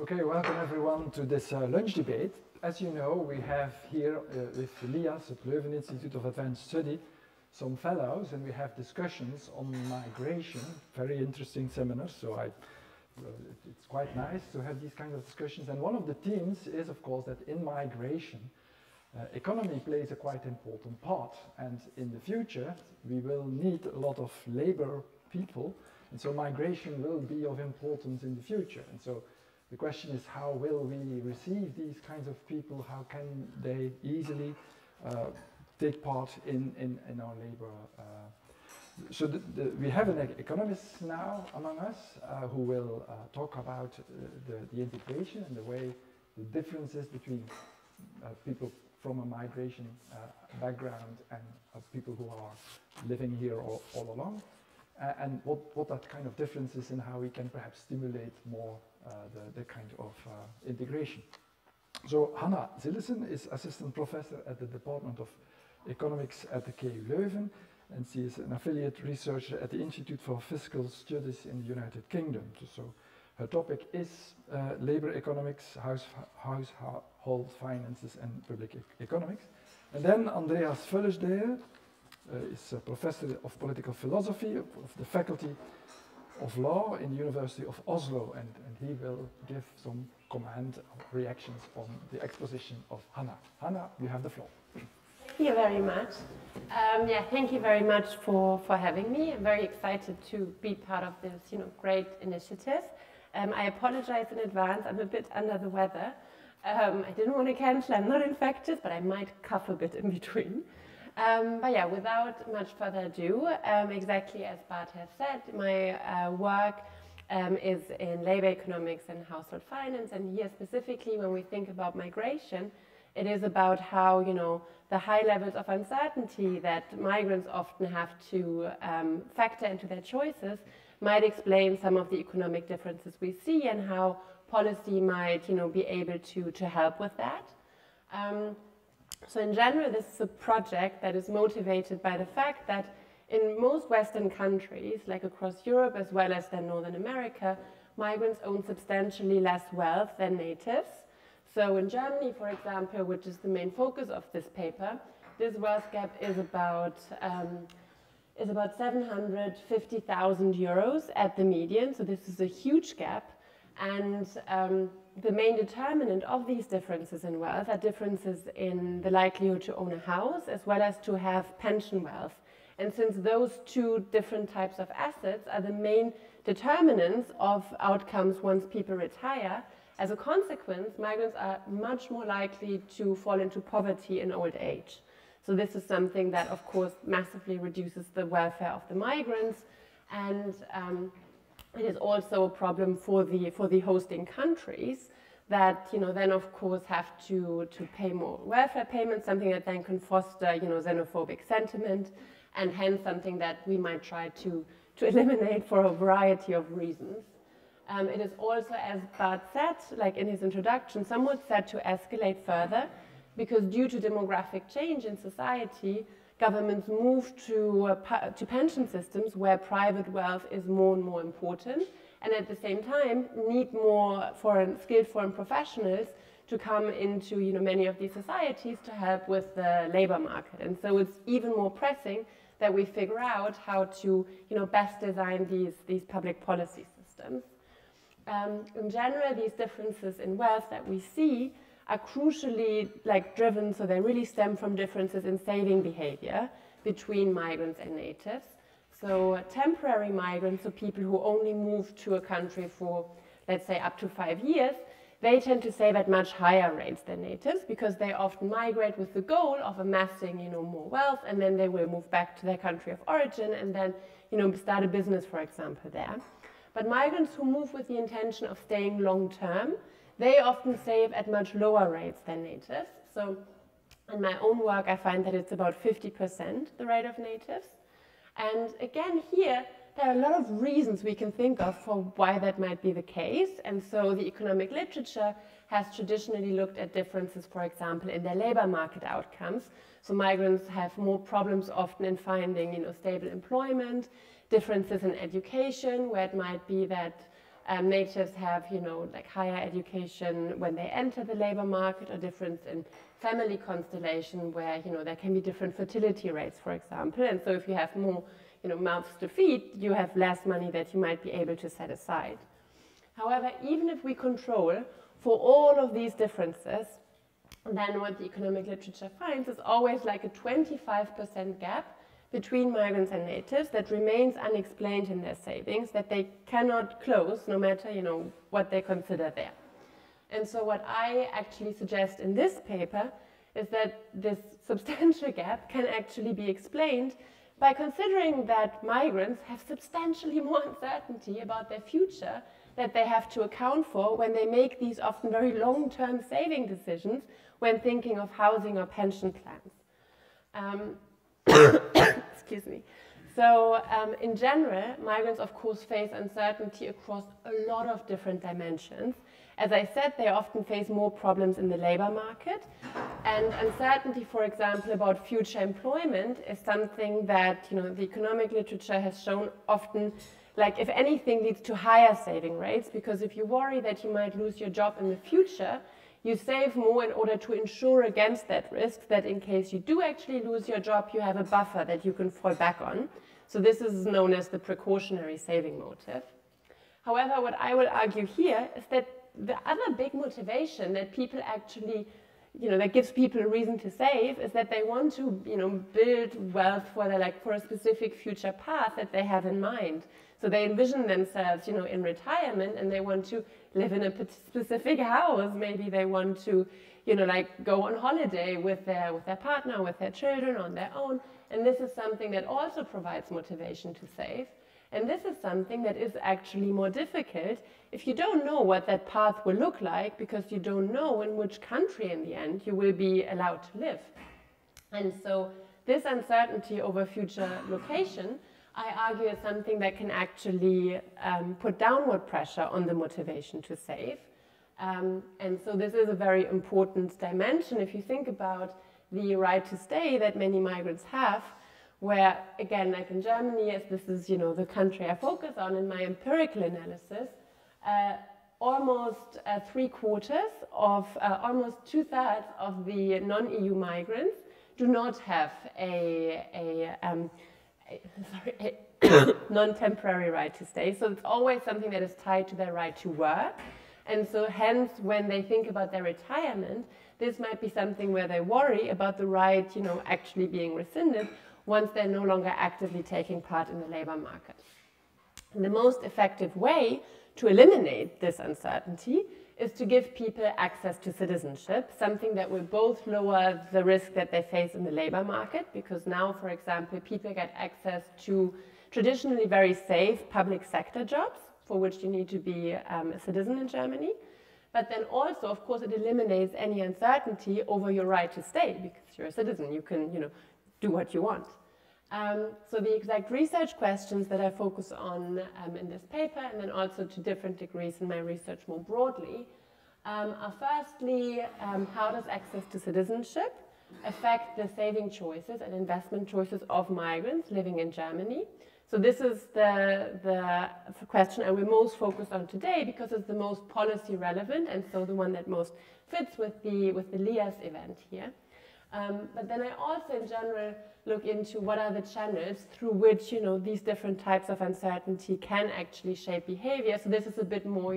Okay, welcome everyone to this lunch debate. As you know, we have here with LIAS, at Leuven Institute of Advanced Study, some fellows, and we have discussions on migration, very interesting seminars, so it's quite nice to have these kinds of discussions. And one of the themes is, of course, that in migration, economy plays a quite important part, and in the future, we will need a lot of labor people, and so migration will be of importance in the future. And so the question is, how will we receive these kinds of people? How can they easily take part in our labor? So we have an economist now among us who will talk about the integration and the way the differences between people from a migration background and people who are living here all along, and what that kind of difference is and how we can perhaps stimulate more the kind of integration. So Hanna Zillessen is assistant professor at the Department of Economics at the KU Leuven, and she is an affiliate researcher at the Institute for Fiscal Studies in the United Kingdom. So her topic is labor economics, household finances and public economics. And then Andreas Føllesdal is a professor of political philosophy of the Faculty of Law in the University of Oslo, and he will give some comment or reactions on the exposition of Hanna. Hanna, you have the floor. Thank you very much. Thank you very much for having me. I'm very excited to be part of this, great initiative. I apologize in advance. I'm a bit under the weather. I didn't want to cancel. I'm not infected, but I might cough a bit in between. Without much further ado, exactly as Bart has said, my work is in labor economics and household finance, and here specifically when we think about migration, it is about how, the high levels of uncertainty that migrants often have to factor into their choices might explain some of the economic differences we see and how policy might, be able to help with that. So in general, this is a project that is motivated by the fact that in most Western countries, like across Europe as well as then Northern America, migrants own substantially less wealth than natives. So in Germany, for example, which is the main focus of this paper, this wealth gap is about 750,000 euros at the median. So this is a huge gap. And the main determinant of these differences in wealth are differences in the likelihood to own a house as well as to have pension wealth. And since those two different types of assets are the main determinants of outcomes once people retire, as a consequence, migrants are much more likely to fall into poverty in old age. So this is something that, of course, massively reduces the welfare of the migrants, and it is also a problem for the hosting countries that, then of course have to pay more welfare payments, something that then can foster, xenophobic sentiment, and hence something that we might try to eliminate for a variety of reasons. It is also, as Bart said, like in his introduction, somewhat set to escalate further, because due to demographic change in society, governments move to pension systems where private wealth is more and more important, and at the same time need more skilled foreign professionals to come into many of these societies to help with the labor market. And so it's even more pressing that we figure out how to best design these public policy systems. In general, these differences in wealth that we see are crucially driven, so they really stem from differences in saving behavior between migrants and natives. So temporary migrants, so people who only move to a country for, let's say, up to 5 years, they tend to save at much higher rates than natives because they often migrate with the goal of amassing, more wealth, and then they will move back to their country of origin and then, start a business, for example, there. But migrants who move with the intention of staying long term, they often save at much lower rates than natives. So in my own work, I find that it's about 50% the rate of natives. And again, here, there are a lot of reasons we can think of for why that might be the case. And so the economic literature has traditionally looked at differences, for example, in their labor market outcomes. So migrants have more problems often in finding, stable employment, differences in education, where it might be that Natives have, like higher education when they enter the labor market, or difference in family constellation where, there can be different fertility rates, for example. And so if you have more, mouths to feed, you have less money that you might be able to set aside. However, even if we control for all of these differences, then what the economic literature finds is always like a 25% gap between migrants and natives that remains unexplained in their savings, that they cannot close no matter, what they consider there. And so what I actually suggest in this paper is that this substantial gap can actually be explained by considering that migrants have substantially more uncertainty about their future that they have to account for when they make these often very long-term saving decisions when thinking of housing or pension plans. Excuse me. So in general, migrants of course face uncertainty across a lot of different dimensions. As I said, they often face more problems in the labor market, and uncertainty, for example, about future employment is something that the economic literature has shown often, like if anything, leads to higher saving rates, because if you worry that you might lose your job in the future, you save more in order to insure against that risk, that in case you do actually lose your job, you have a buffer that you can fall back on. So this is known as the precautionary saving motive. However, what I will argue here is that the other big motivation that people actually, that gives people a reason to save is that they want to, build wealth for for a specific future path that they have in mind. So they envision themselves, in retirement, and they want to live in a specific house. Maybe they want to, go on holiday with their partner, with their children, on their own. And this is something that also provides motivation to save. And this is something that is actually more difficult if you don't know what that path will look like, because you don't know in which country in the end you will be allowed to live. And so this uncertainty over future location, I argue, is something that can actually put downward pressure on the motivation to save. And so this is a very important dimension if you think about the right to stay that many migrants have, where, again, like in Germany, as this is, the country I focus on in my empirical analysis, almost 3/4 of, almost 2/3 of the non-EU migrants do not have a non-temporary right to stay. So it's always something that is tied to their right to work. And so hence, when they think about their retirement, this might be something where they worry about the right, actually being rescinded once they're no longer actively taking part in the labor market. And the most effective way to eliminate this uncertainty is to give people access to citizenship, something that will both lower the risk that they face in the labor market, because now, for example, people get access to traditionally very safe public sector jobs, for which you need to be a citizen in Germany. But then also, of course, it eliminates any uncertainty over your right to stay, because you're a citizen, you can, do what you want. So the exact research questions that I focus on in this paper, and then also to different degrees in my research more broadly, are firstly, how does access to citizenship affect the saving choices and investment choices of migrants living in Germany? So this is the question I will most focus on today, because it's the most policy relevant, and so the one that most fits with the LIAS event here. But then I also, in general, look into what are the channels through which, these different types of uncertainty can actually shape behavior. So this is a bit more,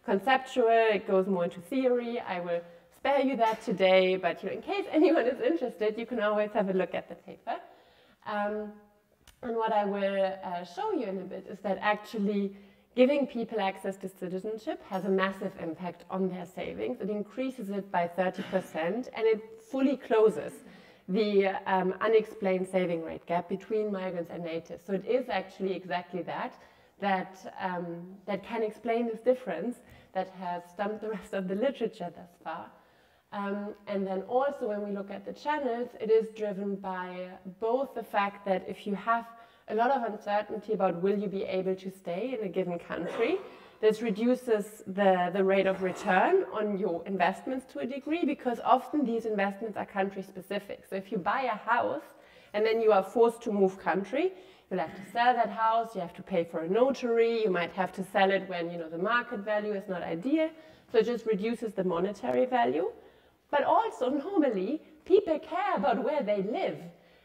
conceptual. It goes more into theory. I will spare you that today, but in case anyone is interested, you can always have a look at the paper. And what I will show you in a bit is that actually giving people access to citizenship has a massive impact on their savings. It increases it by 30%, and it fully closes the unexplained saving rate gap between migrants and natives. So it is actually exactly that can explain this difference that has stumped the rest of the literature thus far. And then also, when we look at the channels, it is driven by both the fact that if you have a lot of uncertainty about will you be able to stay in a given country, this reduces the rate of return on your investments to a degree, because often these investments are country specific. So if you buy a house and then you are forced to move country, you'll have to sell that house, you have to pay for a notary, you might have to sell it when, you know, the market value is not ideal. So it just reduces the monetary value. But also, normally, people care about where they live.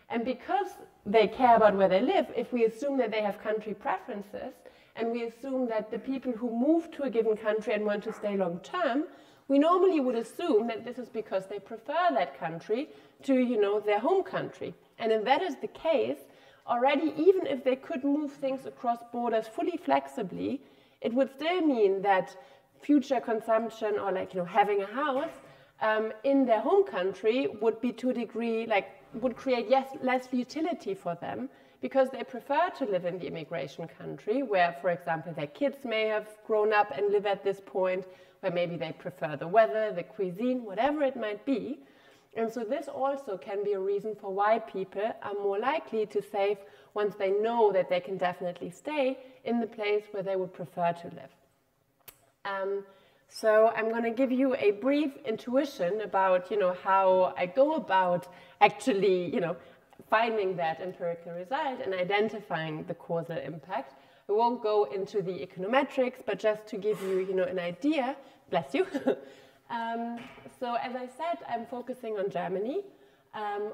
And because they care about where they live, if we assume that they have country preferences, and we assume that the people who move to a given country and want to stay long term, we normally would assume that this is because they prefer that country to, you know, their home country. And if that is the case, already, even if they could move things across borders fully flexibly, it would still mean that future consumption, or like, you know, having a house in their home country would be to a degree, like, would create less utility for them, because they prefer to live in the immigration country where, for example, their kids may have grown up and live at this point, where maybe they prefer the weather, the cuisine, whatever it might be. And so this also can be a reason for why people are more likely to save once they know that they can definitely stay in the place where they would prefer to live. So I'm going to give you a brief intuition about, you know, how I go about actually, you know, finding that empirical result and identifying the causal impact. I won't go into the econometrics, but just to give you, you know, an idea. Bless you. So as I said, I'm focusing on Germany,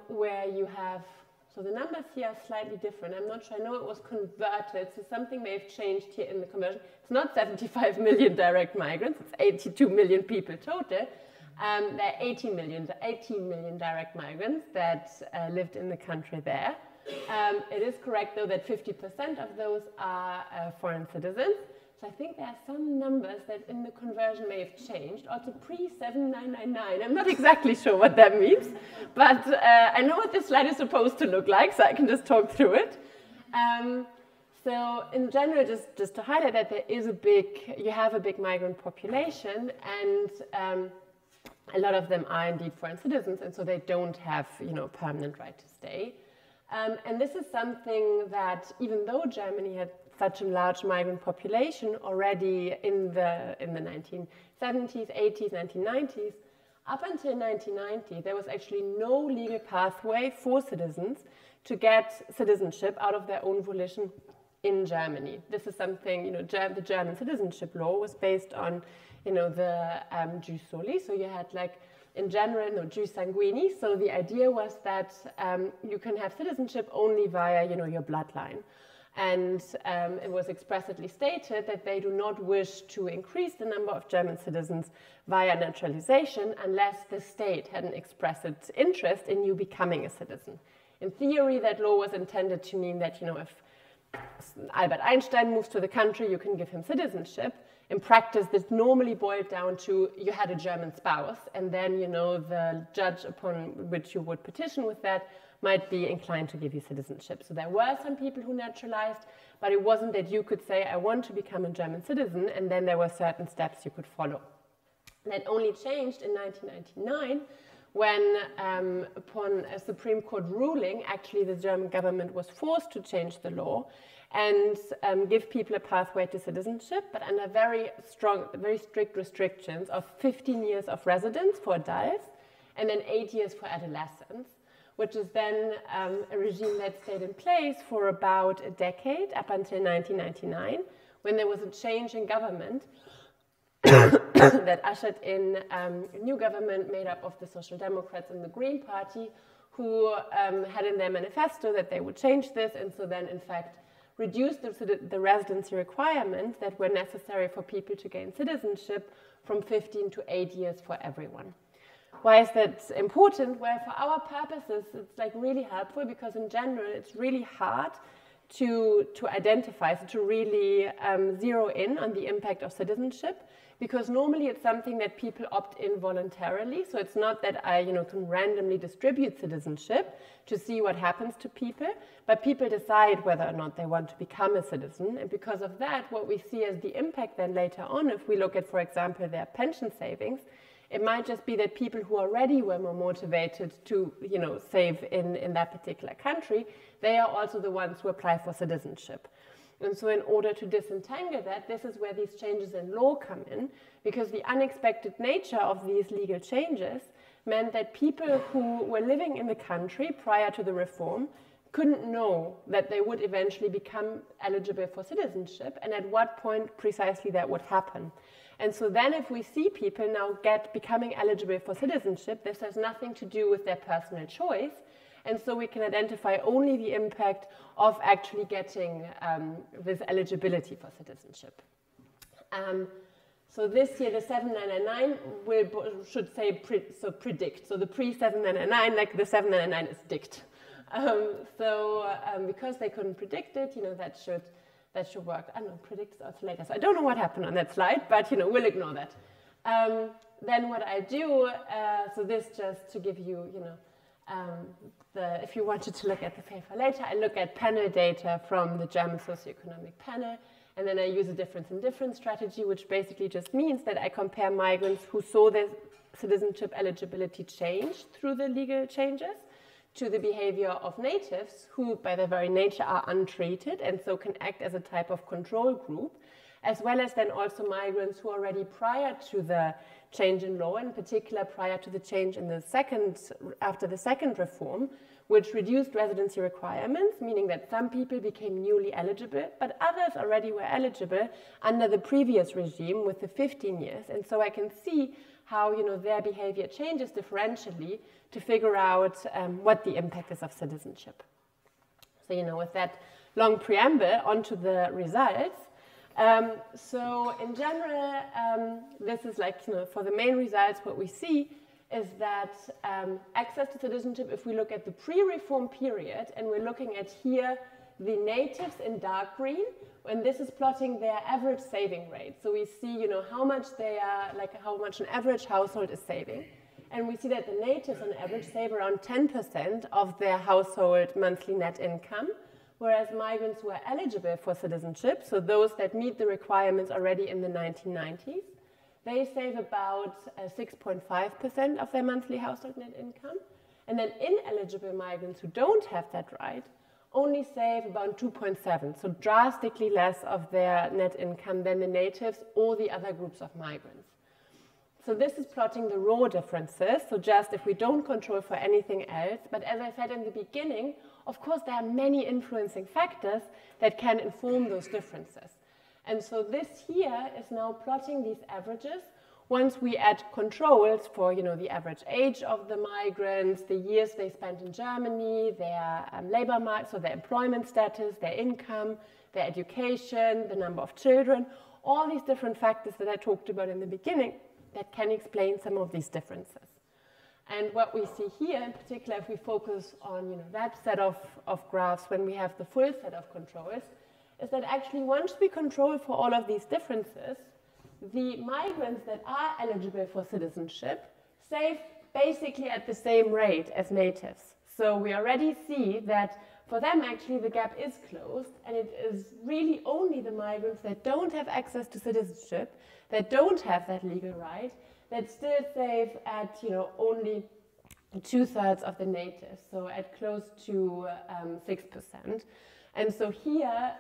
where you have, so the numbers here are slightly different. I'm not sure, I know it was converted, so something may have changed here in the conversion. It's not 75 million direct migrants, it's 82 million people total. There are 18 million direct migrants that lived in the country there. It is correct, though, that 50% of those are foreign citizens. So I think there are some numbers that in the conversion may have changed, also pre-7999. I'm not exactly sure what that means, but I know what this slide is supposed to look like, so I can just talk through it. So in general, just to highlight that there is you have a big migrant population, and a lot of them are indeed foreign citizens, and so they don't have, you know, a permanent right to stay. And this is something that, even though Germany had such a large migrant population already in the 1970s, 80s, 1990s, up until 1990, there was actually no legal pathway for citizens to get citizenship out of their own volition in Germany. This is something, you know, the German citizenship law was based on, you know, the jus soli. So you had, like, in general, no, jus sanguini. So the idea was that you can have citizenship only via, you know, your bloodline. And it was expressly stated that they do not wish to increase the number of German citizens via naturalization unless the state had an expressed interest in you becoming a citizen. In theory, that law was intended to mean that, you know, if Albert Einstein moves to the country, you can give him citizenship. In practice, this normally boiled down to you had a German spouse, and then, you know, the judge upon which you would petition with that might be inclined to give you citizenship. So there were some people who naturalized, but it wasn't that you could say, I want to become a German citizen, and then there were certain steps you could follow. That only changed in 1999 when, upon a Supreme Court ruling, actually the German government was forced to change the law and give people a pathway to citizenship, but under very strict restrictions of 15 years of residence for adults and then 8 years for adolescents, which is then a regime that stayed in place for about a decade, up until 1999, when there was a change in government that ushered in a new government made up of the Social Democrats and the Green Party, who had in their manifesto that they would change this, and so then, in fact, reduced the residency requirements that were necessary for people to gain citizenship from 15 to 8 years for everyone. Why is that important? Well, for our purposes, it's like really helpful, because in general, it's really hard to identify, so to really zero in on the impact of citizenship, because normally it's something that people opt in voluntarily. So it's not that I, you know, can randomly distribute citizenship to see what happens to people, but people decide whether or not they want to become a citizen. And because of that, what we see as the impact then later on, if we look at, for example, their pension savings, it might just be that people who already were more motivated to, you know, save in that particular country, they are also the ones who apply for citizenship. And so in order to disentangle that, this is where these changes in law come in, because the unexpected nature of these legal changes meant that people who were living in the country prior to the reform couldn't know that they would eventually become eligible for citizenship and at what point precisely that would happen. And so then if we see people now becoming eligible for citizenship, this has nothing to do with their personal choice. And so we can identify only the impact of actually getting this eligibility for citizenship. So this year, the 7999 should say predict. So the pre-7999, like the 799 is dict. Because they couldn't predict it, that should work. I don't know, predict is also later. So I don't know what happened on that slide, but we'll ignore that. Then what I do, so this just to give you, if you wanted to look at the paper later, I look at panel data from the German socioeconomic panel, and then I use a difference in difference strategy, which basically just means that I compare migrants who saw their citizenship eligibility change through the legal changes to the behavior of natives who by their very nature are untreated and so can act as a type of control group, as well as then also migrants who already prior to the change in law, in particular prior to the change in after the second reform, which reduced residency requirements, meaning that some people became newly eligible, but others already were eligible under the previous regime with the 15 years. And so I can see how their behavior changes differentially to figure out what the impact is of citizenship. So with that long preamble, onto the results. So in general, this is like for the main results, what we see is that access to citizenship, if we look at the pre-reform period, and we're looking at here the natives in dark green, and this is plotting their average saving rate. So we see, how much they are, how much an average household is saving. And we see that the natives on average save around 10% of their household monthly net income, whereas migrants who are eligible for citizenship, so those that meet the requirements already in the 1990s, they save about 6.5% of their monthly household net income. And then ineligible migrants who don't have that right only save about 2.7, so drastically less of their net income than the natives or the other groups of migrants. So this is plotting the raw differences, so just if we don't control for anything else. But as I said in the beginning, of course, there are many influencing factors that can inform those differences. And so this here is now plotting these averages once we add controls for the average age of the migrants, the years they spent in Germany, their labor market, so their employment status, their income, their education, the number of children, all these different factors that I talked about in the beginning that can explain some of these differences. And what we see here, in particular, if we focus on that set of graphs when we have the full set of controls, is that actually once we control for all of these differences, the migrants that are eligible for citizenship save basically at the same rate as natives. So we already see that for them actually the gap is closed, and it is really only the migrants that don't have access to citizenship, that don't have that legal right, that still save at only 2/3 of the natives, so at close to 6%. And so here,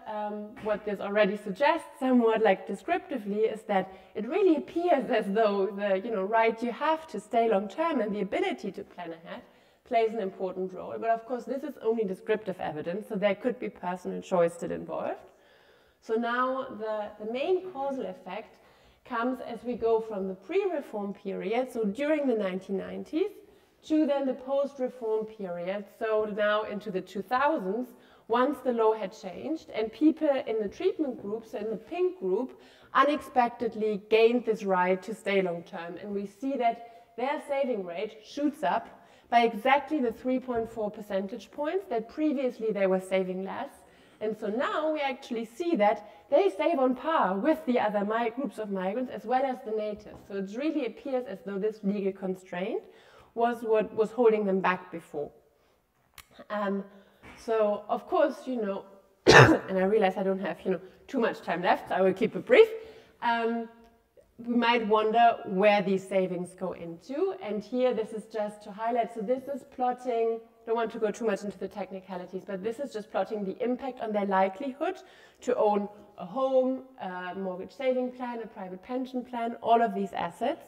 what this already suggests somewhat descriptively is that it really appears as though the right you have to stay long term and the ability to plan ahead plays an important role. But of course, this is only descriptive evidence, so there could be personal choice still involved. So now the main causal effect comes as we go from the pre-reform period, so during the 1990s, to then the post-reform period, so now into the 2000s, once the law had changed and people in the treatment groups, in the pink group, unexpectedly gained this right to stay long term. And we see that their saving rate shoots up by exactly the 3.4 percentage points that previously they were saving less. And so now we actually see that they save on par with the other groups of migrants as well as the natives. So it really appears as though this legal constraint was what was holding them back before. So, of course, and I realize I don't have, too much time left, so I will keep it brief. We might wonder where these savings go into. And here, this is just to highlight. So this is plotting, don't want to go too much into the technicalities, but this is just plotting the impact on their likelihood to own a home, a mortgage saving plan, a private pension plan, all of these assets,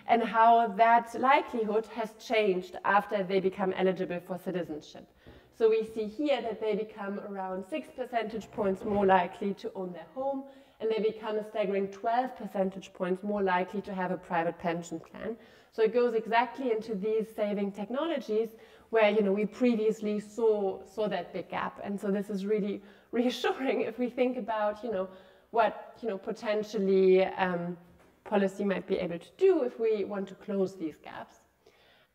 and how that likelihood has changed after they become eligible for citizenship. So we see here that they become around 6 percentage points more likely to own their home, and they become a staggering 12 percentage points more likely to have a private pension plan. So it goes exactly into these saving technologies where, you know, we previously saw that big gap. And so this is really reassuring if we think about, you know, what, you know, potentially policy might be able to do if we want to close these gaps.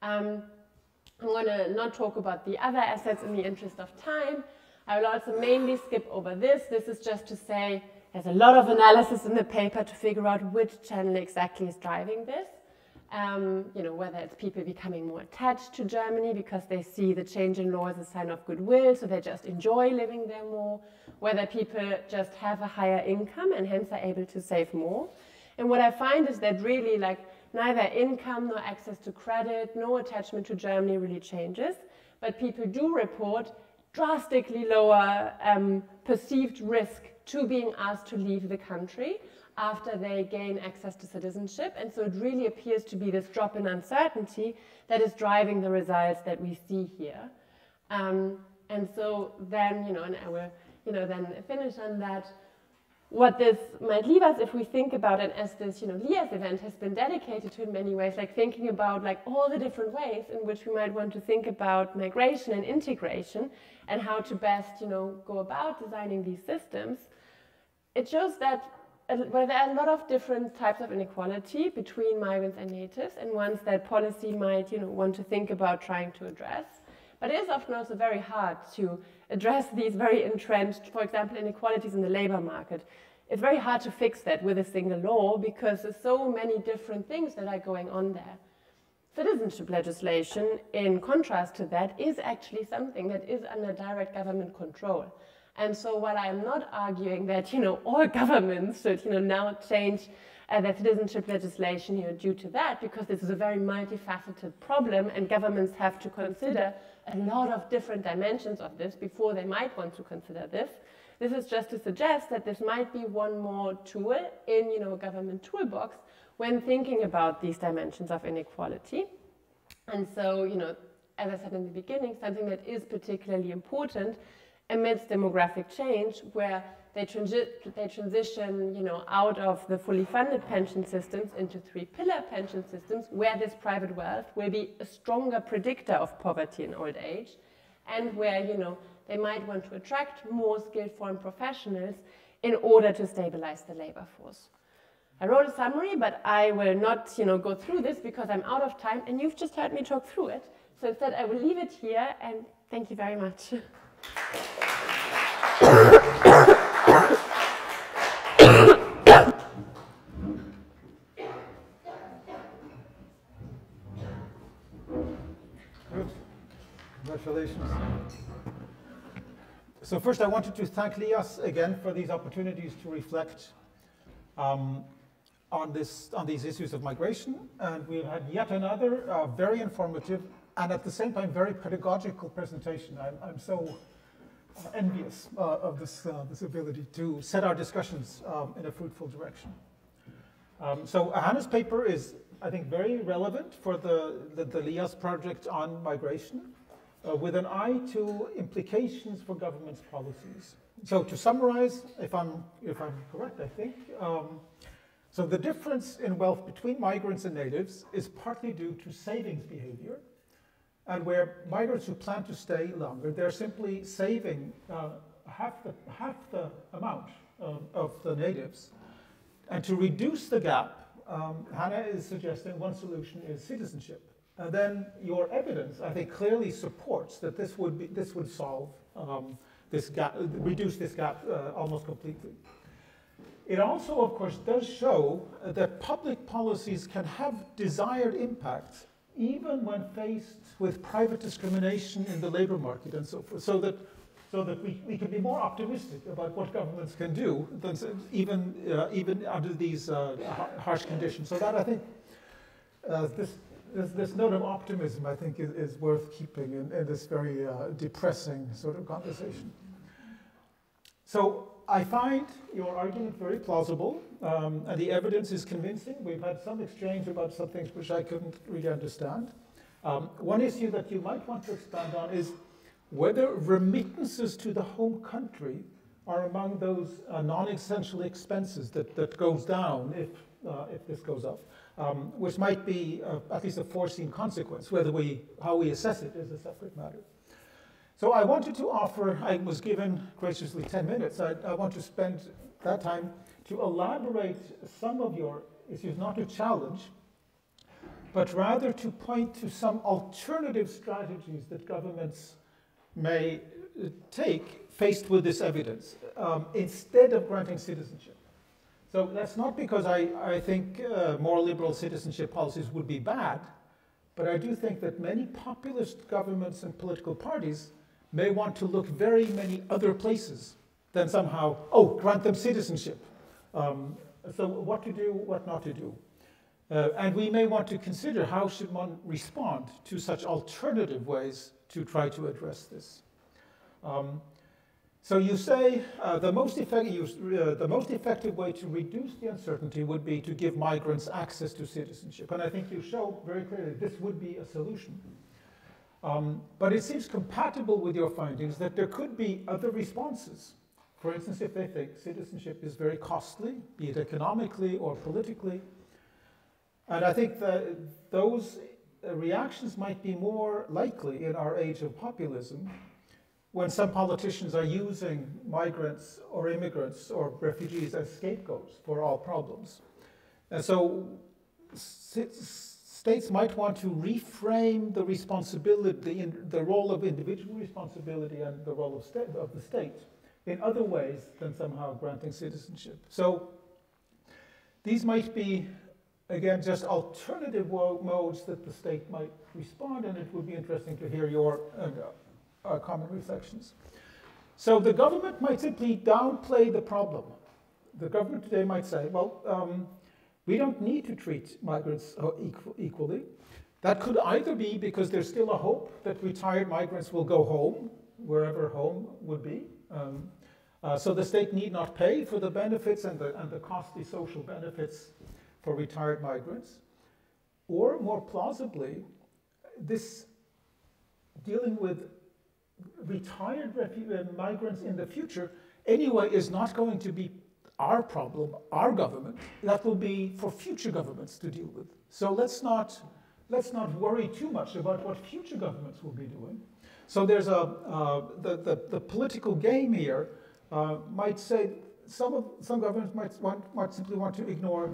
I'm going to not talk about the other assets in the interest of time. I will also mainly skip over this. This is just to say there's a lot of analysis in the paper to figure out which channel exactly is driving this. You know, whether it's people becoming more attached to Germany because they see the change in law as a sign of goodwill, so they just enjoy living there more, whether people just have a higher income and hence are able to save more. And what I find is that really, like, neither income nor access to credit, no attachment to Germany really changes, but people do report drastically lower perceived risk to being asked to leave the country after they gain access to citizenship. And so it really appears to be this drop in uncertainty that is driving the results that we see here. And so then, you know, and I will, you know, then finish on that, what this might leave us if we think about it as this, you know, LIAS event has been dedicated to in many ways, like thinking about like all the different ways in which we might want to think about migration and integration and how to best, you know, go about designing these systems. It shows that well, there are a lot of different types of inequality between migrants and natives, and ones that policy might, you know, want to think about trying to address. But it is often also very hard to address these very entrenched, for example, inequalities in the labor market. It's very hard to fix that with a single law because there's so many different things that are going on there. Citizenship legislation, in contrast to that, is actually something that is under direct government control. And so while I'm not arguing that, you know, all governments should, you know, now change their citizenship legislation, you know, due to that, because this is a very multifaceted problem and governments have to consider a lot of different dimensions of this before they might want to consider this. This is just to suggest that this might be one more tool in, you know, a government toolbox when thinking about these dimensions of inequality. And so, you know, as I said in the beginning, something that is particularly important amidst demographic change, where they transition, you know, out of the fully funded pension systems into three-pillar pension systems, where this private wealth will be a stronger predictor of poverty in old age, and where, you know, they might want to attract more skilled foreign professionals in order to stabilize the labor force. I wrote a summary, but I will not, you know, go through this because I'm out of time, and you've just heard me talk through it. So instead, I will leave it here, and thank you very much. Good. Congratulations. So first I wanted to thank LIAS again for these opportunities to reflect on these issues of migration, and we've had yet another very informative and at the same time very pedagogical presentation. I'm so envious of this ability to set our discussions in a fruitful direction. So Hannah's paper is, I think, very relevant for the LIAS project on migration, with an eye to implications for government's policies. So to summarize, if I'm correct, I think, so the difference in wealth between migrants and natives is partly due to savings behavior, and where migrants who plan to stay longer, they're simply saving half the amount of the natives. And to reduce the gap, Hannah is suggesting one solution is citizenship. And then your evidence, I think, clearly supports that this would solve this gap, reduce this gap almost completely. It also, of course, does show that public policies can have desired impact even when faced with private discrimination in the labor market and so forth, so that we can be more optimistic about what governments can do than even under these harsh conditions. So that, I think, this note of optimism, I think, is worth keeping in this very depressing sort of conversation. So I find your argument very plausible, and the evidence is convincing. We've had some exchange about some things which I couldn't really understand. One issue that you might want to expand on is whether remittances to the home country are among those non-essential expenses that goes down if this goes up, which might be at least a foreseen consequence. How we assess it is a separate matter. So I wanted to offer, I was given graciously 10 minutes, I want to spend that time to elaborate some of your issues, not to challenge, but rather to point to some alternative strategies that governments may take faced with this evidence instead of granting citizenship. So that's not because I think more liberal citizenship policies would be bad, but I do think that many populist governments and political parties may want to look very many other places than somehow, oh, grant them citizenship. So what to do, what not to do. And we may want to consider how should one respond to such alternative ways to try to address this. So you say the most effective way to reduce the uncertainty would be to give migrants access to citizenship. And I think you show very clearly this would be a solution. But it seems compatible with your findings that there could be other responses. For instance, if they think citizenship is very costly, be it economically or politically. And I think that those reactions might be more likely in our age of populism when some politicians are using migrants or immigrants or refugees as scapegoats for all problems. And so states might want to reframe the responsibility, the role of individual responsibility and the role of the state in other ways than somehow granting citizenship. So these might be, again, just alternative modes that the state might respond, and it would be interesting to hear your common reflections. So the government might simply downplay the problem. The government today might say, well, we don't need to treat migrants equally. That could either be because there's still a hope that retired migrants will go home, wherever home would be. So the state need not pay for the benefits and the costly social benefits for retired migrants. Or more plausibly, this dealing with retired migrants in the future anyway is not going to be our problem, our government. That will be for future governments to deal with. So let's not worry too much about what future governments will be doing. So there's the political game here might say some governments might simply want to ignore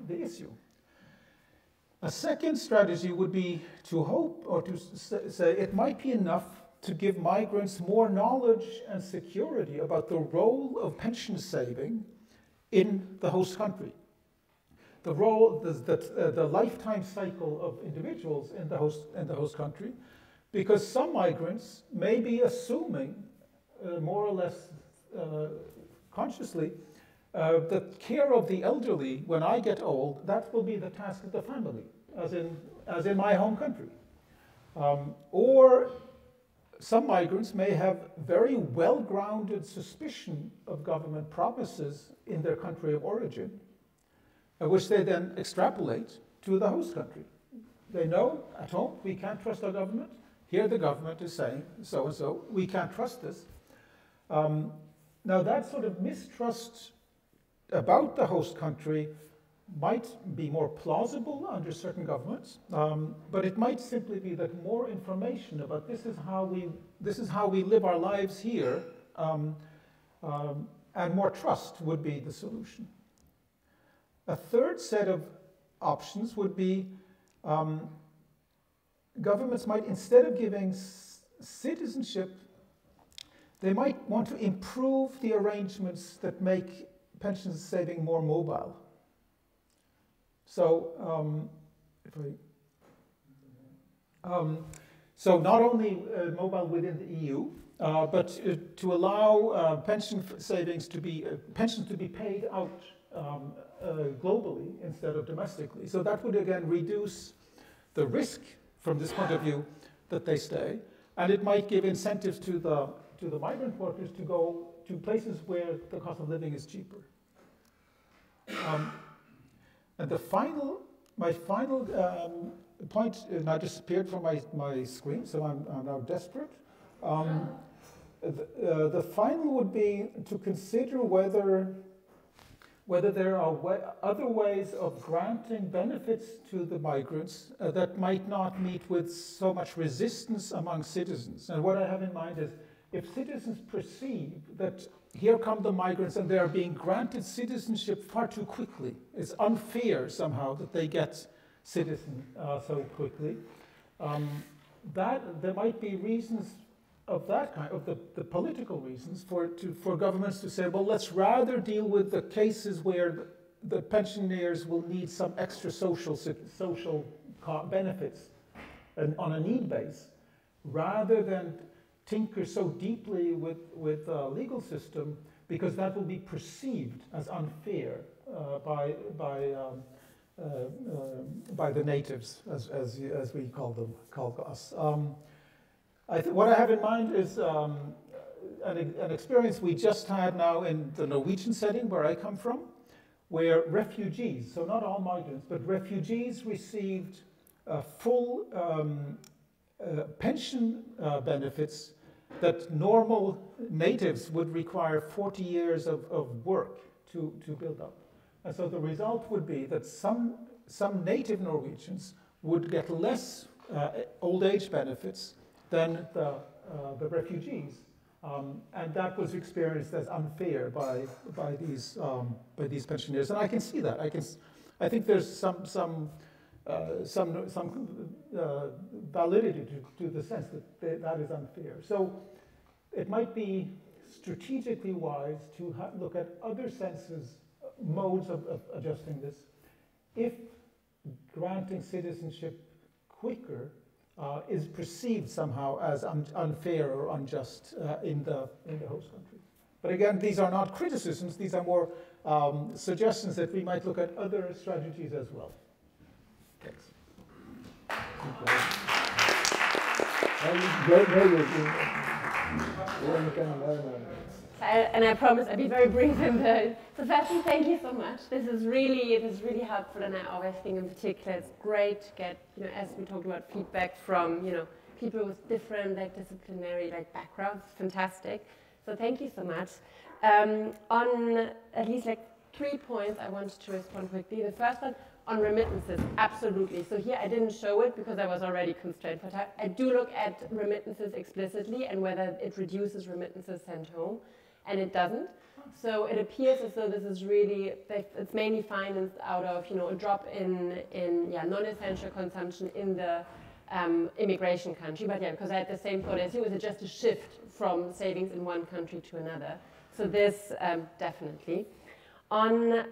the issue. A second strategy would be to hope or to say it might be enough to give migrants more knowledge and security about the role of pension saving in the host country. The role, the lifetime cycle of individuals in the host country, because some migrants may be assuming, more or less consciously, that care of the elderly when I get old, that will be the task of the family, as in my home country. Or some migrants may have very well-grounded suspicion of government promises in their country of origin, which they then extrapolate to the host country. They know at home we can't trust our government. Here the government is saying so and so, we can't trust this. Now that sort of mistrust about the host country might be more plausible under certain governments, but it might simply be that more information about this is how we live our lives here, and more trust would be the solution. A third set of options would be governments might, instead of giving citizenship, they might want to improve the arrangements that make pension saving more mobile. So, so not only mobile within the EU, but to allow pension savings to be pensions to be paid out globally instead of domestically. So that would again reduce the risk from this point of view that they stay, and it might give incentives to the migrant workers to go to places where the cost of living is cheaper. And my final point now disappeared from my screen, so I'm now desperate. The final would be to consider whether there are other ways of granting benefits to the migrants that might not meet with so much resistance among citizens. And what I have in mind is, if citizens perceive that here come the migrants and they are being granted citizenship far too quickly, it's unfair somehow that they get citizen so quickly, that there might be reasons of that kind, of the political reasons for governments to say, well, let's rather deal with the cases where the pensioners will need some extra social benefits and on a need base, rather than tinker so deeply with the legal system, because that will be perceived as unfair by the natives, as we call us. What I have in mind is an experience we just had now in the Norwegian setting where I come from, where refugees, so not all migrants, but refugees received full pension benefits that normal natives would require 40 years of work to build up. And so the result would be that some native Norwegians would get less old age benefits than the refugees, and that was experienced as unfair by these pensioners. And I can see that. I think there's some validity to the sense that that is unfair. So it might be strategically wise to look at other modes of adjusting this. If granting citizenship quicker is perceived somehow as unfair or unjust in the host country. But again, these are not criticisms, these are more suggestions that we might look at other strategies as well. Thanks. And I promise I'll be very brief in the. So firstly, thank you so much. This is really helpful, and I always think in particular it's great to get, as we talked about, feedback from, people with different disciplinary backgrounds. Fantastic. So thank you so much. On at least 3 points I wanted to respond quickly. The first one, on remittances, absolutely. So here I didn't show it because I was already constrained for time. I do look at remittances explicitly and whether it reduces remittances sent home, and it doesn't. So it appears as though this is really, it's mainly financed out of, a drop in non-essential consumption in the immigration country. But yeah, because I had the same thought as you, is it just a shift from savings in one country to another? So this, definitely. On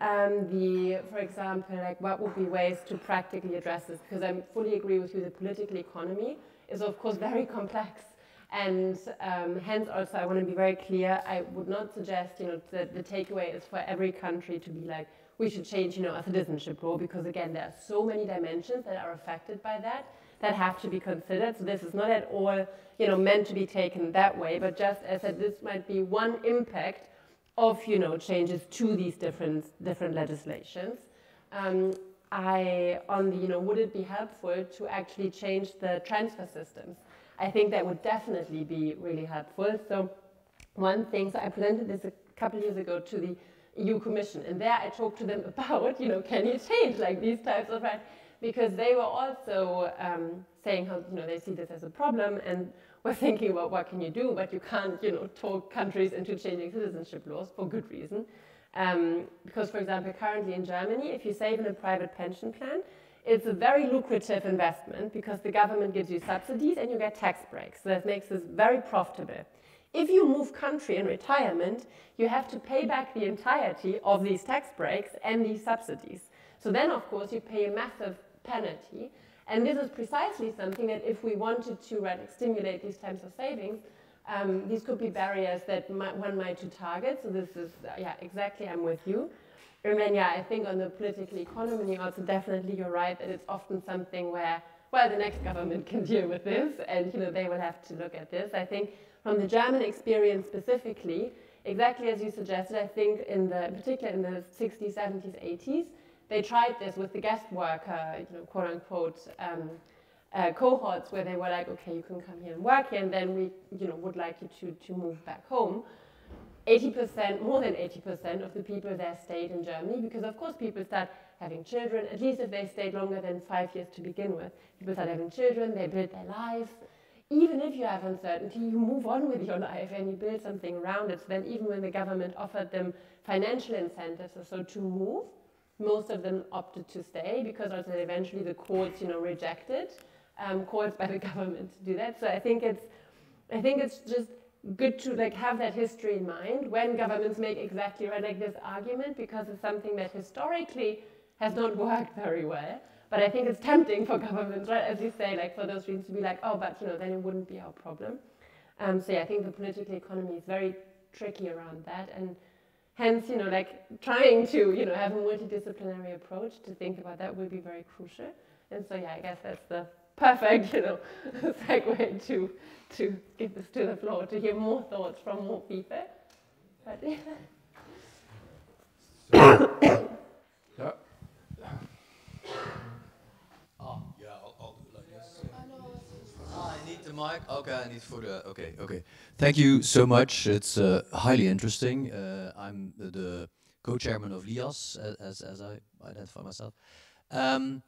for example, what would be ways to practically address this? Because I fully agree with you, the political economy is of course very complex. And hence also I want to be very clear, I would not suggest, that the takeaway is for every country to be we should change, a citizenship law, because again, there are so many dimensions that are affected by that have to be considered. So this is not at all, meant to be taken that way, but just as that this might be one impact of, changes to these different legislations. Would it be helpful to actually change the transfer systems? I think that would definitely be really helpful. So one thing, so I presented this a couple of years ago to the EU Commission, and there I talked to them about, can you change these types of rights? Because they were also saying how, they see this as a problem, and were thinking about what can you do, but you can't, talk countries into changing citizenship laws for good reason. Because, for example, currently in Germany, if you save in a private pension plan, it's a very lucrative investment because the government gives you subsidies and you get tax breaks. So that makes this very profitable. If you move country in retirement, you have to pay back the entirety of these tax breaks and these subsidies. So then, of course, you pay a massive penalty. And this is precisely something that if we wanted to stimulate these types of savings, these could be barriers that one might to target. So this is, exactly, I'm with you. And then, I think on the political economy also definitely you're right that it's often something where, well, the next government can deal with this and, they will have to look at this. I think from the German experience specifically, exactly as you suggested, I think in particular in the 60s, 70s, 80s, they tried this with the guest worker, quote unquote, cohorts where they were like, okay, you can come here and work here, and then we, would like you to move back home. 80%, more than 80% of the people there stayed in Germany, because of course people start having children, at least if they stayed longer than 5 years to begin with. People start having children, they build their lives. Even if you have uncertainty, you move on with your life and you build something around it. So then even when the government offered them financial incentives or so to move, most of them opted to stay, because also eventually the courts, rejected calls by the government to do that. So I think it's just good to have that history in mind when governments make exactly this argument, because it's something that historically has not worked very well. But I think it's tempting for governments, right, as you say, for those reasons to be like, oh, but then it wouldn't be our problem. So yeah, I think the political economy is very tricky around that, and hence, trying to, have a multidisciplinary approach to think about that will be very crucial. And so yeah, I guess that's the perfect, segue to give this to the floor, to hear more thoughts from more people. But, yeah. Yeah. I'll do it like this. I need the mic. Okay, I need for the. Okay. Thank you so much. It's highly interesting. I'm the co-chairman of LIAS, as I identify myself. I'm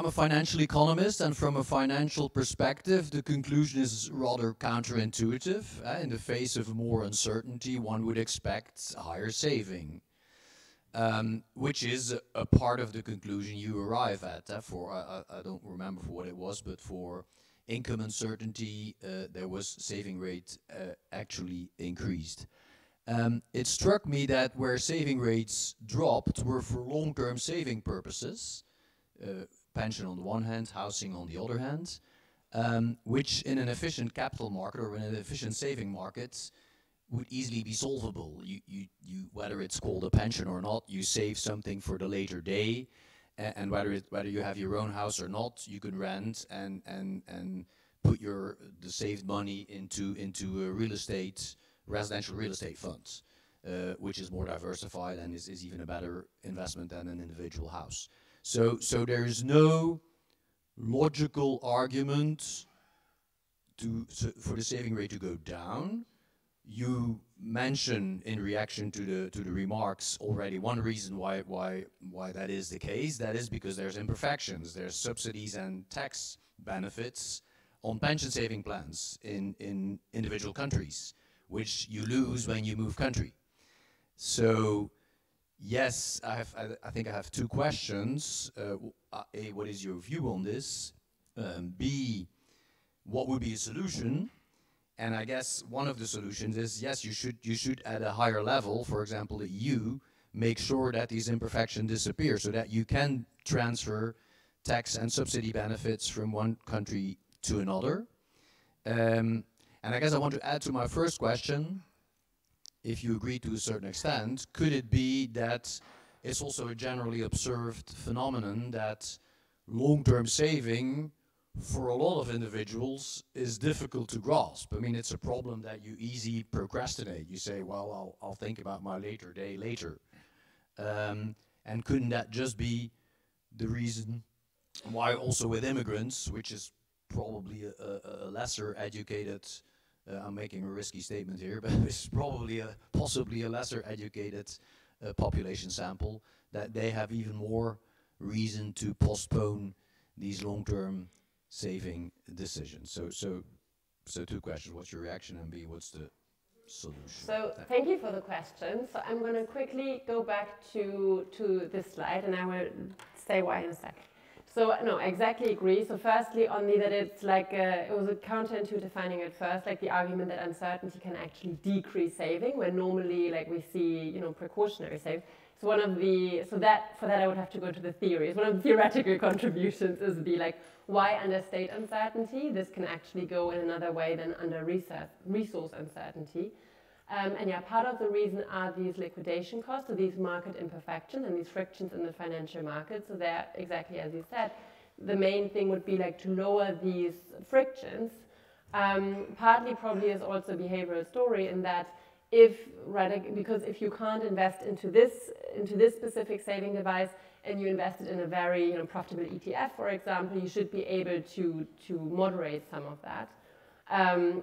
a financial economist, and from a financial perspective, the conclusion is rather counterintuitive. In the face of more uncertainty, one would expect higher saving. Which is a part of the conclusion you arrive at. I don't remember for what it was, but for income uncertainty, there was saving rate actually increased. It struck me that where saving rates dropped were for long-term saving purposes, pension on the one hand, housing on the other hand, which in an efficient capital market or in an efficient saving market would easily be solvable. You whether it's called a pension or not, you save something for the later day, and whether you have your own house or not, you can rent and put the saved money into a residential real estate fund, which is more diversified and is even a better investment than an individual house. So there is no logical argument for the saving rate to go down. You mention in reaction to the remarks already one reason why that is the case. That is because there's imperfections. There's subsidies and tax benefits on pension saving plans in individual countries, which you lose when you move country. So yes, I think I have two questions. A, what is your view on this? B, what would be a solution? And I guess one of the solutions is, yes, you should at a higher level, for example, the EU, make sure that these imperfections disappear so that you can transfer tax and subsidy benefits from one country to another. And I guess I want to add to my first question, if you agree to a certain extent, could it be that it's also a generally observed phenomenon that long-term saving for a lot of individuals is difficult to grasp? I mean, it's a problem that you easily procrastinate. You say, well, I'll think about my later day later. And couldn't that just be the reason why also with immigrants, which is probably a lesser educated, I'm making a risky statement here, but it's probably possibly a lesser educated population sample, that they have even more reason to postpone these long-term saving decisions. So two questions. What's your reaction, and B, what's the solution? So thank you for the question. So I'm going to quickly go back to this slide, and I will say why in a sec. So no, I exactly agree. So firstly, only that it's it was a counterintuitive finding at first, the argument that uncertainty can actually decrease saving, when normally we see precautionary saving. So for that I would have to go to the theories. One of the theoretical contributions is why under state uncertainty this can actually go in another way than under resource uncertainty. And yeah, part of the reason are these liquidation costs, so these market imperfections and these frictions in the financial market. So they're exactly as you said. The main thing would be to lower these frictions. Partly probably is also a behavioral story in that because if you can't invest into this specific saving device, and you invested in a very profitable ETF, for example, you should be able to moderate some of that. And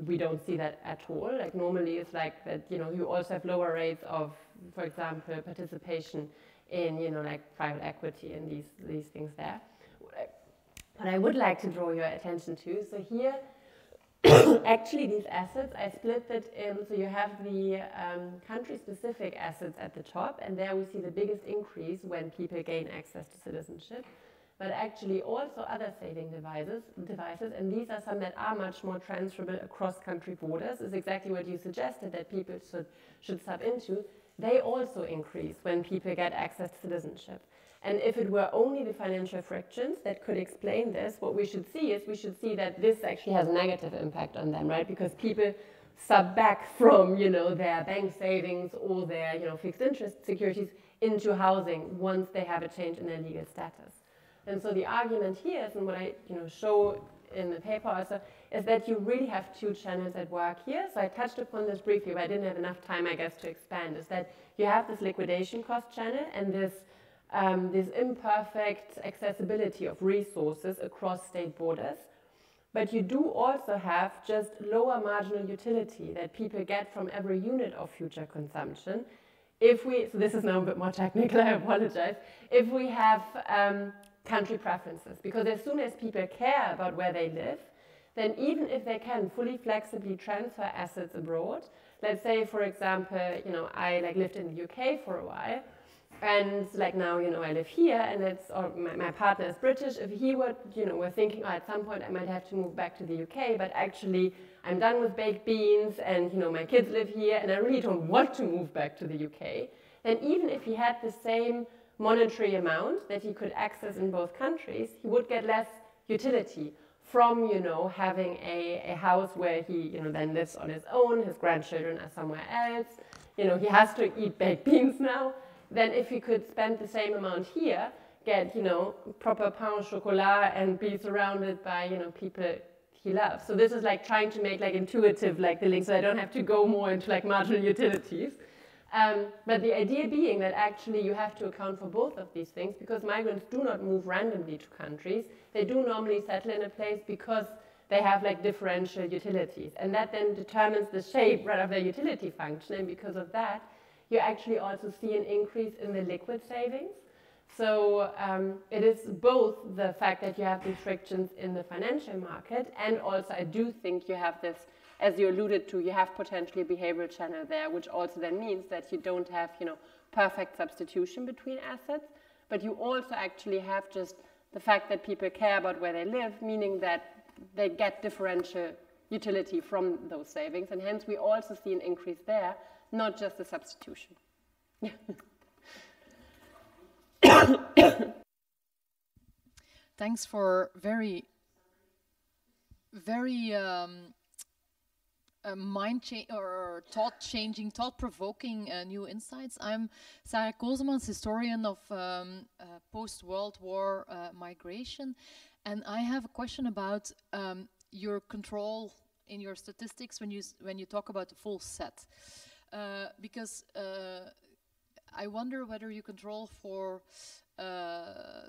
we don't see that at all. Like normally it's like that, you also have lower rates of, for example, participation in, like private equity and these things there. What I would like to draw your attention to, so here, actually these assets, I split it in, so you have the country-specific assets at the top, and there we see the biggest increase when people gain access to citizenship. But actually also other saving devices, and these are some that are much more transferable across country borders, is exactly what you suggested that people should sub into. They also increase when people get access to citizenship. And if it were only the financial frictions that could explain this, what we should see is we should see that this actually has a negative impact on them, right? Because people sub back from, their bank savings or their, fixed interest securities into housing once they have a change in their legal status. And so the argument here is, and what I show in the paper also, is that you really have two channels at work here. So I touched upon this briefly, but I didn't have enough time, I guess, to expand, is that you have this liquidation cost channel and this imperfect accessibility of resources across state borders. But you do also have just lower marginal utility that people get from every unit of future consumption. So this is now a bit more technical, I apologize. If we have country preferences, because as soon as people care about where they live, then even if they can fully flexibly transfer assets abroad, let's say, for example, I lived in the UK for a while, and now, I live here, and my partner is British. If he were, were thinking, at some point I might have to move back to the UK, but actually I'm done with baked beans, and my kids live here, and I really don't want to move back to the UK, then even if he had the same monetary amount that he could access in both countries, he would get less utility from, having a house where he, then lives on his own, his grandchildren are somewhere else, he has to eat baked beans now. Then if he could spend the same amount here, get, proper pain au chocolat and be surrounded by, people he loves. So this is trying to make intuitive the link, so I don't have to go more into marginal utilities. But the idea being that actually you have to account for both of these things, because migrants do not move randomly to countries. They do normally settle in a place because they have differential utilities. And that then determines the shape of their utility function. And because of that, you actually also see an increase in the liquid savings. So it is both the fact that you have these frictions in the financial market, and also I do think you have this, as you alluded to, you have potentially a behavioral channel there, which also then means that you don't have, perfect substitution between assets, but you also actually have just the fact that people care about where they live, meaning that they get differential utility from those savings, and hence we also see an increase there, not just a substitution. Thanks for very thought-changing, thought-provoking new insights. I'm Sarah Kosemans, historian of post-World War migration, and I have a question about your control in your statistics when you talk about the full set. Because I wonder whether you control for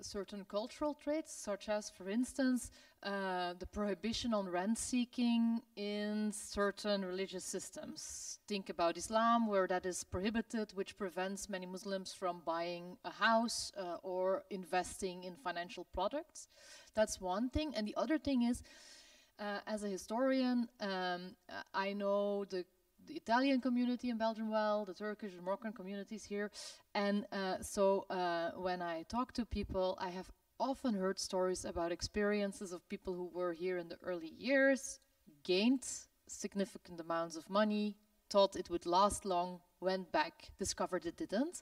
certain cultural traits, such as, for instance, the prohibition on rent-seeking in certain religious systems. Think about Islam, where that is prohibited, which prevents many Muslims from buying a house or investing in financial products. That's one thing. And the other thing is, as a historian, I know the Italian community in Belgium well, the Turkish and Moroccan communities here. And so when I talk to people, I have often heard stories about experiences of people who were here in the early years, gained significant amounts of money, thought it would last long, went back, discovered it didn't,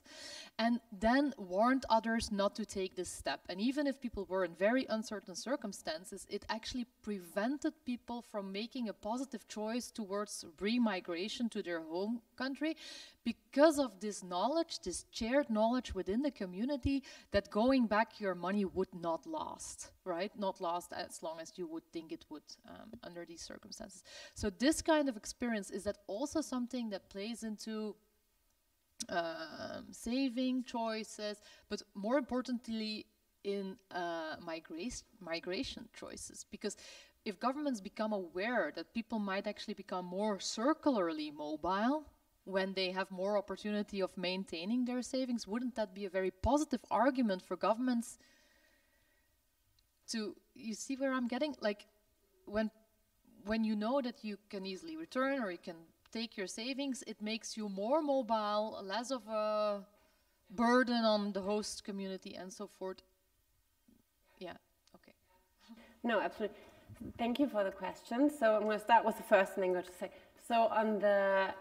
and then warned others not to take this step. And even if people were in very uncertain circumstances, it actually prevented people from making a positive choice towards re-migration to their home country because of this knowledge, this shared knowledge within the community that going back your money would not last, right? Not last as long as you would think it would under these circumstances. So this kind of experience, is that also something that plays into saving choices, but more importantly in migration choices. Because if governments become aware that people might actually become more circularly mobile when they have more opportunity of maintaining their savings, wouldn't that be a very positive argument for governments to, you see where I'm getting? Like when you know that you can easily return or you can take your savings, it makes you more mobile, less of a burden on the host community and so forth. Yeah, okay. No, absolutely. Thank you for the question. So I'm going to start with the first thing I'm going to say. So on the,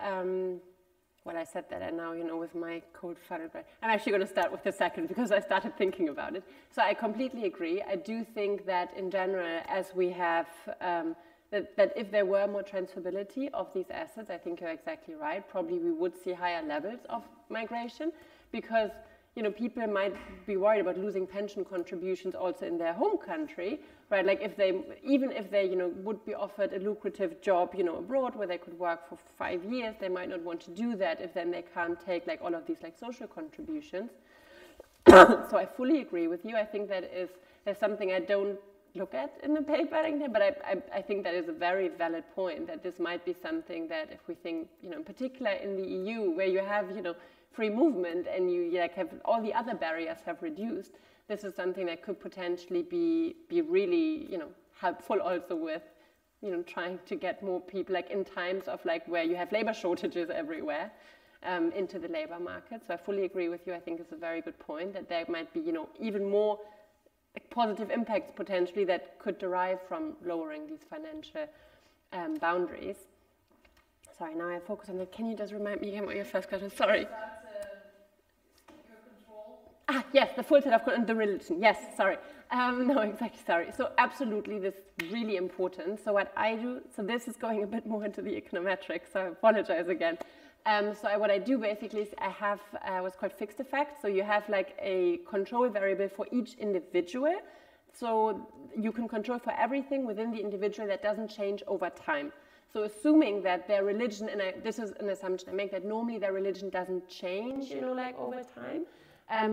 well, I said that, and now, you know, with my cold fuddled brain, I'm actually going to start with the second because I started thinking about it. So I completely agree. I do think that in general, as we have, that if there were more transferability of these assets, I think you're exactly right, probably we would see higher levels of migration because, you know, people might be worried about losing pension contributions also in their home country, right? Like if they, even if they, you know, would be offered a lucrative job, you know, abroad where they could work for 5 years, they might not want to do that if then they can't take like all of these like social contributions. So I fully agree with you. I think that there's something I don't look at in the paper, but I think that is a very valid point, that this might be something that if we think, you know, in particular in the EU where you have, you know, free movement and you like have all the other barriers have reduced, this is something that could potentially be really, you know, helpful also with, you know, trying to get more people like in times of like where you have labor shortages everywhere into the labor market. So I fully agree with you. I think it's a very good point that there might be, you know, even more like, positive impacts potentially that could derive from lowering these financial boundaries. Sorry, now I focus on that. Can you just remind me again what your first question was? Sorry. Ah, yes, the full set of and the religion. Yes, sorry. No, exactly, sorry. So absolutely, this is really important. So what I do, so this is going a bit more into the econometrics, so I apologize again. What I do basically is I have what's called fixed effect. So you have like a control variable for each individual. So you can control for everything within the individual that doesn't change over time. So assuming that their religion, and this is an assumption I make, that normally their religion doesn't change, you know, like over time.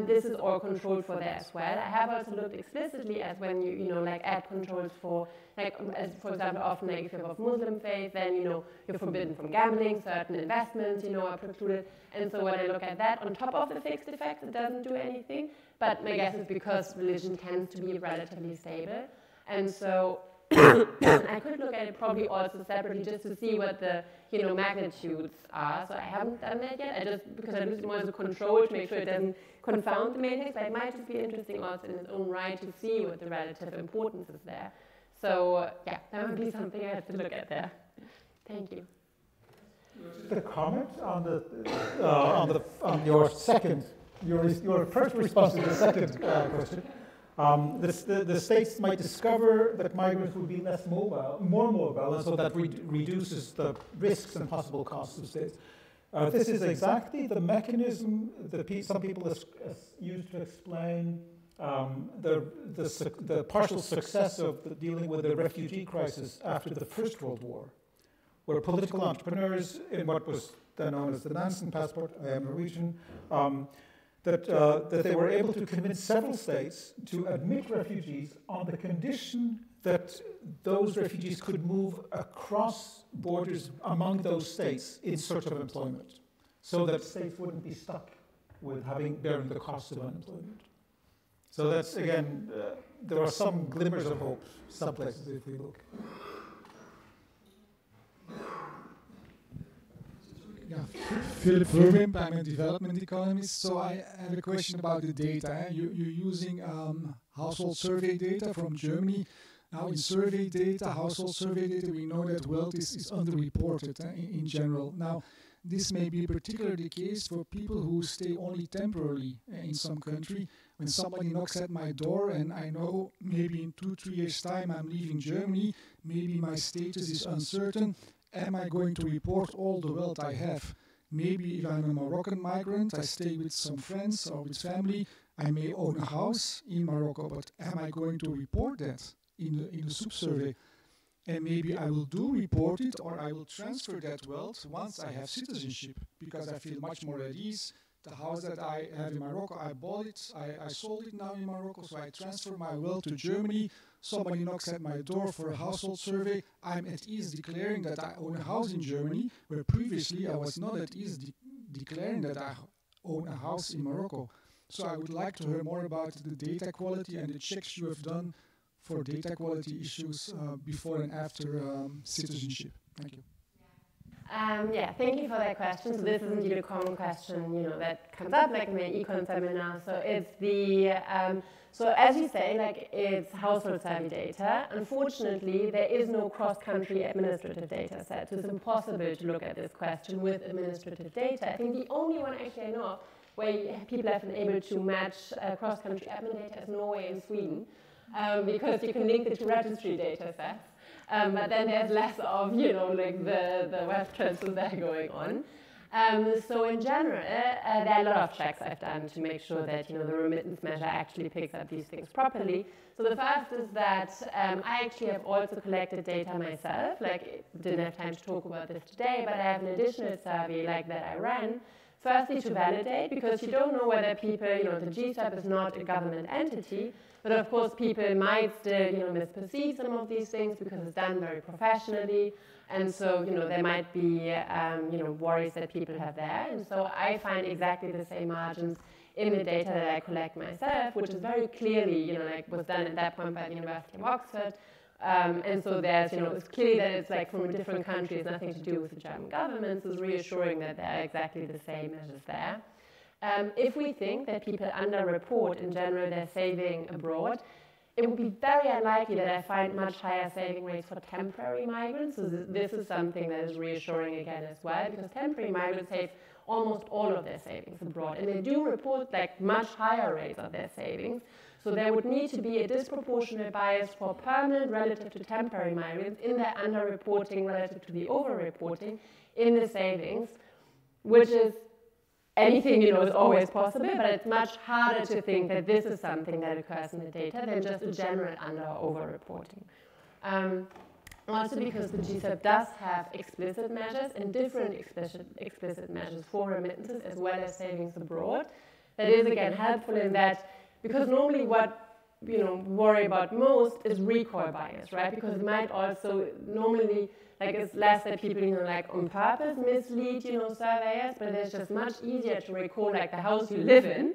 This is all controlled for there as well. I have also looked explicitly as when you know, like add controls for, like, as for example, often like if you have Muslim faith, then, you know, you're forbidden from gambling, certain investments, you know, are precluded. And so when I look at that, on top of the fixed effect, it doesn't do anything. But my guess is because religion tends to be relatively stable. And so I could look at it probably also separately just to see what the, you know, magnitudes are. So I haven't done that yet. I just, because I use it more as a control to make sure it doesn't confound the main text, but it might just be interesting also in its own right to see what the relative importance is there. So yeah, that would be something I have to look at there. Thank you. The comment on your second, your first response to the second question. The states might discover that migrants will be less mobile, more mobile, and so that reduces the risks and possible costs of states. This is exactly the mechanism that some people use to explain the partial success of dealing with the refugee crisis after the First World War, where political entrepreneurs in what was then known as the Nansen Passport, I am Norwegian, that they were able to convince several states to admit refugees on the condition that those refugees could move across borders among those states in search of employment, so that states wouldn't be stuck with bearing the cost of unemployment. So that's, again, there are some glimmers of hope, some places if we look. Yeah, Philip Verwimp, I'm a development economist, so I have a question about the data. You're using household survey data from Germany. Now in survey data, household survey data, we know that wealth is underreported in general. Now, this may be particularly the case for people who stay only temporarily in some country. When somebody knocks at my door and I know maybe in 2-3 years' time I'm leaving Germany, maybe my status is uncertain, am I going to report all the wealth I have? Maybe if I'm a Moroccan migrant, I stay with some friends or with family, I may own a house in Morocco, but am I going to report that in the sub-survey? and maybe I will report it, or I will transfer that wealth once I have citizenship, because I feel much more at ease. The house that I have in Morocco, I bought it, I sold it now in Morocco, so I transfer my wealth to Germany. Somebody knocks at my door for a household survey. I'm at ease declaring that I own a house in Germany, where previously I was not at ease declaring that I own a house in Morocco. So I would like to hear more about the data quality and the checks you have done for data quality issues before and after citizenship. Thank you. Yeah, thank you for that question. So this is indeed a common question, you know, that comes up like in the econ seminar. So it's the, so as you say, like it's household survey data. Unfortunately, there is no cross-country administrative data set. So it's impossible to look at this question with administrative data. I think the only one actually I know of where people have been able to match cross-country admin data is Norway and Sweden, because you can link it to registry data sets. But then there's less of, you know, like the web transfers that are going on. So in general, there are a lot of checks I've done to make sure that, you know, the remittance measure actually picks up these things properly. So the first is that I actually have also collected data myself. Like, didn't have time to talk about this today, but I have an additional survey like that I ran. Firstly, to validate, because you don't know whether people, you know, the GSAP is not a government entity, but of course people might still, you know, misperceive some of these things because it's done very professionally, and so, you know, there might be, you know, worries that people have there, and so I find exactly the same margins in the data that I collect myself, which is very clearly, you know, like was done at that point by the University of Oxford. And so there's, you know, it's clear that it's like from a different country, it's nothing to do with the German government, so it's reassuring that there are exactly the same measures there. If we think that people underreport in general their saving abroad, it would be very unlikely that I find much higher saving rates for temporary migrants. So this is something that is reassuring again as well, because temporary migrants save almost all of their savings abroad, and they do report like much higher rates of their savings. So there would need to be a disproportionate bias for permanent relative to temporary migrants in their underreporting relative to the overreporting in the savings, which is anything, you know, is always possible, but it's much harder to think that this is something that occurs in the data than just a general under or overreporting. Also because the GSAP does have explicit measures and different explicit measures for remittances as well as savings abroad. That is again helpful in that, because normally what, you know, worry about most is recall bias, right? Because it might also normally, like, it's less that people, you know, like on purpose mislead, you know, surveyors, but it's just much easier to recall like the house you live in,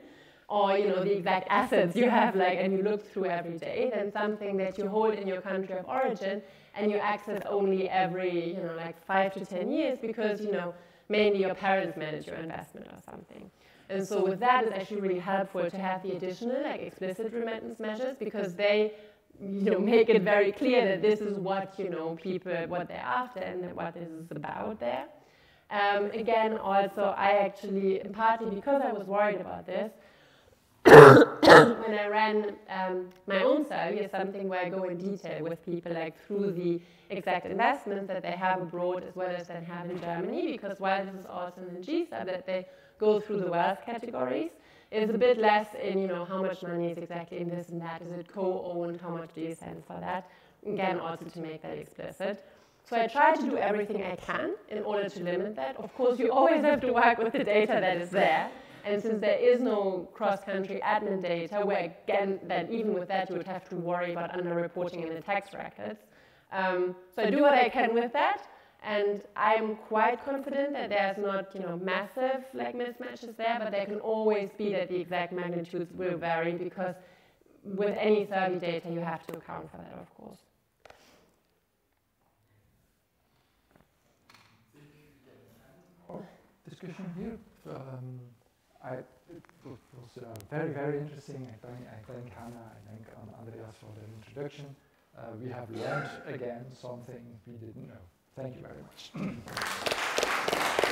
or, you know, the exact assets you have, like, and you look through every day, than something that you hold in your country of origin and you access only every, you know, like 5 to 10 years because, you know, mainly your parents manage your investment or something. And so with that, it's actually really helpful to have the additional, like, explicit remittance measures, because they, you know, make it very clear that this is what, you know, people, what they're after and what this is about there. Again, also, I actually, partly because I was worried about this, when I ran my own survey, is something where I go in detail with people, like, through the exact investments that they have abroad as well as they have in Germany, because while this is also in the GSAP, that they go through the wealth categories, it's a bit less in, you know, how much money is exactly in this and that. Is it co-owned? How much do you send for that? Again, also to make that explicit. So I try to do everything I can in order to limit that. Of course, you always have to work with the data that is there. And since there is no cross-country admin data, where again, then even with that, you would have to worry about underreporting in the tax records. So I do what I can with that. And I'm quite confident that there's not, you know, massive, like, mismatches there, but there can always be that the exact magnitudes will vary, because with any survey data, you have to account for that, of course. Discussion here. It was very, very interesting. I thank Hannah, I thank Andreas for the introduction. We have learned again something we didn't know. Thank you very much.